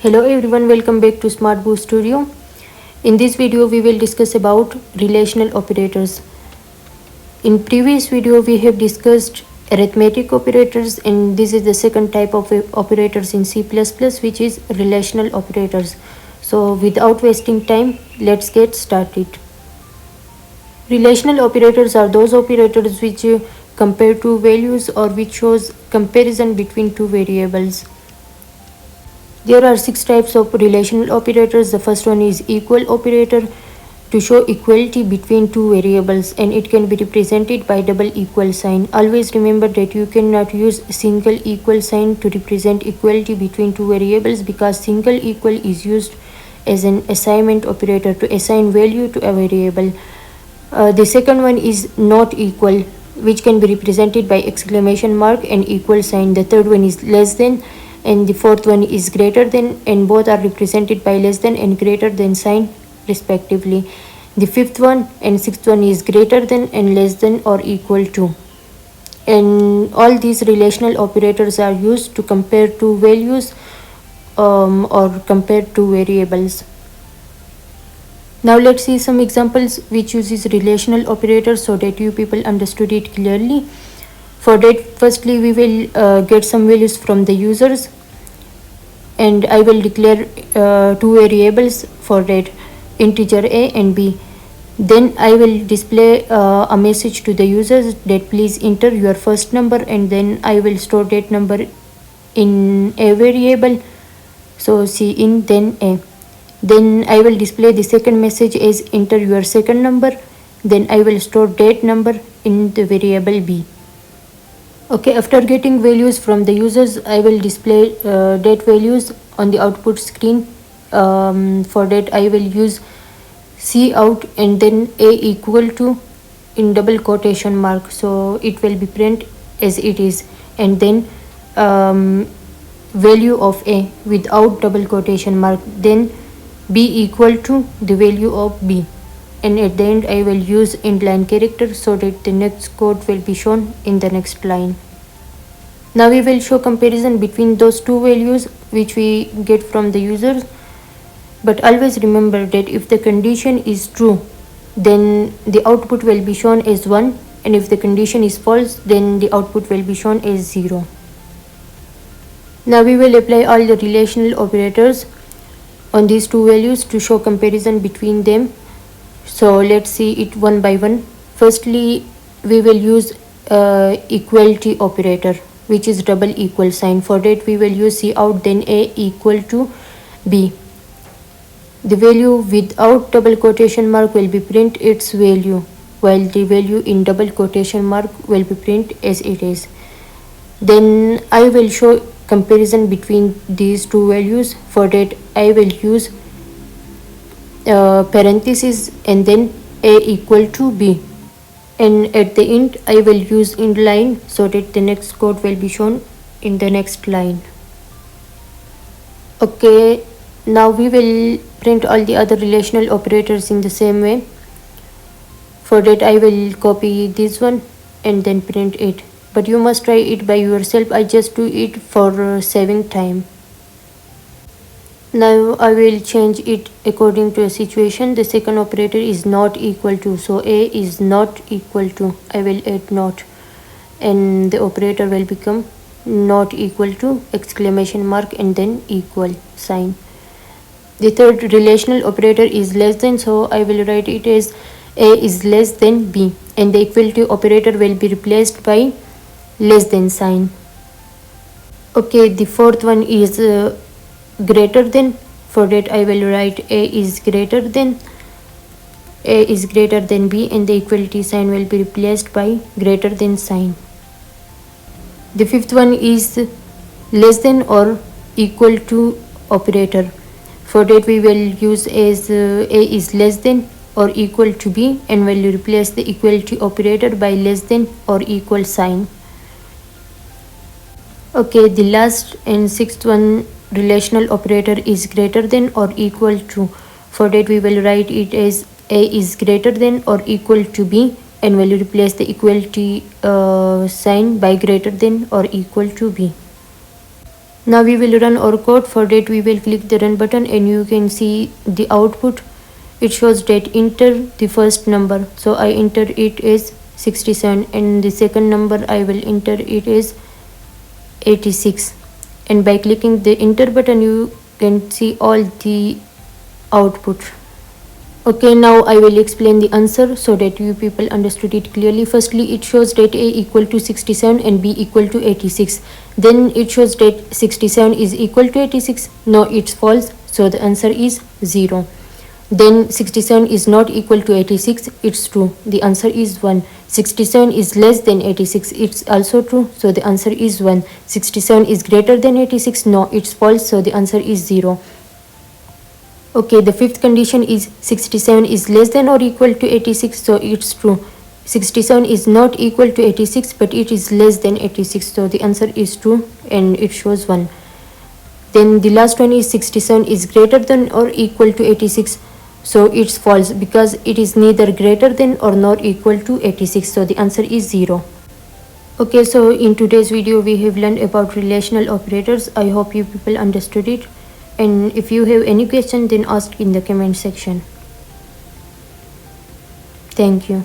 Hello everyone, welcome back to smartbooststudio. In this video we will discuss about relational operators. In previous video we have discussed arithmetic operators, and this is the second type of operators in C++, which is relational operators. So without wasting time, let's get started. Relational operators are those operators which compare two values or which shows comparison between two variables. There are 6 types of relational operators. The first one is equal operator, to show equality between two variables, and it can be represented by double equal sign. Always remember that you cannot use single equal sign to represent equality between two variables, because single equal is used as an assignment operator to assign value to a variable. The second one is not equal, which can be represented by exclamation mark and equal sign. The third one is less than, and the fourth one is greater than, and both are represented by less than and greater than sign respectively. The fifth one and sixth one is greater than and less than or equal to. And all these relational operators are used to compare two values or compare two variables. Now let's see some examples which uses relational operators so that you people understood it clearly. For that, firstly we will get some values from the users, and I will declare two variables for that, integer a and b. Then I will display a message to the users that please enter your first number, and then I will store that number in a variable, so c in then a. Then I will display the second message as enter your second number, then I will store that number in the variable b. Okay, after getting values from the users, I will display that values on the output screen. For that I will use cout and then a equal to in double quotation mark, so it will be print as it is, and then value of a without double quotation mark, then b equal to the value of b, and at the end I will use inline character so that the next code will be shown in the next line. Now we will show comparison between those two values which we get from the users, but always remember that if the condition is true, then the output will be shown as 1, and if the condition is false, then the output will be shown as 0. Now we will apply all the relational operators on these two values to show comparison between them. So let's see it one by one. Firstly, we will use equality operator, which is double equal sign. For that we will use cout then a equal to b. The value without double quotation mark will be print its value, while the value in double quotation mark will be print as it is. Then I will show comparison between these two values. For that I will use parenthesis and then a equal to b, and at the end I will use inline so that the next code will be shown in the next line. Okay, now we will print all the other relational operators in the same way. For that I will copy this one and then print it, but you must try it by yourself. I just do it for saving time. Now I will change it according to a situation. The second operator is not equal to, so a is not equal to, I will add not, and the operator will become not equal to exclamation mark and then equal sign. The third relational operator is less than, so I will write it as a is less than b, and the equality operator will be replaced by less than sign. Okay, the fourth one is greater than. For that I will write a is greater than b, and the equality sign will be replaced by greater than sign. The fifth one is less than or equal to operator. For that we will use as a is less than or equal to b, and will replace the equality operator by less than or equal sign. Okay, the last and sixth one relational operator is greater than or equal to. For that we will write it as a is greater than or equal to b, and will replace the equality sign by greater than or equal to b. Now we will run our code. For that we will click the run button and you can see the output. It shows that enter the first number, so I enter it as 67, and the second number I will enter it as 86, and by clicking the enter button you can see all the output. Okay, now I will explain the answer so that you people understood it clearly. Firstly, it shows that A equal to 67 and B equal to 86. Then it shows that 67 is equal to 86. No, it's false, so the answer is 0. Then 67 is not equal to 86, it's true, the answer is 1. 67 is less than 86, it's also true, so the answer is 1. 67 is greater than 86, no, it's false, so the answer is 0. Okay, the fifth condition is 67 is less than or equal to 86, so it's true. 67 is not equal to 86, but it is less than 86, so the answer is true and it shows 1. Then the last one is 67 is greater than or equal to 86, so it's false because it is neither greater than or not equal to 86, so the answer is 0. Okay, so in today's video we have learned about relational operators. I hope you people understood it, and if you have any question then ask in the comment section. Thank you.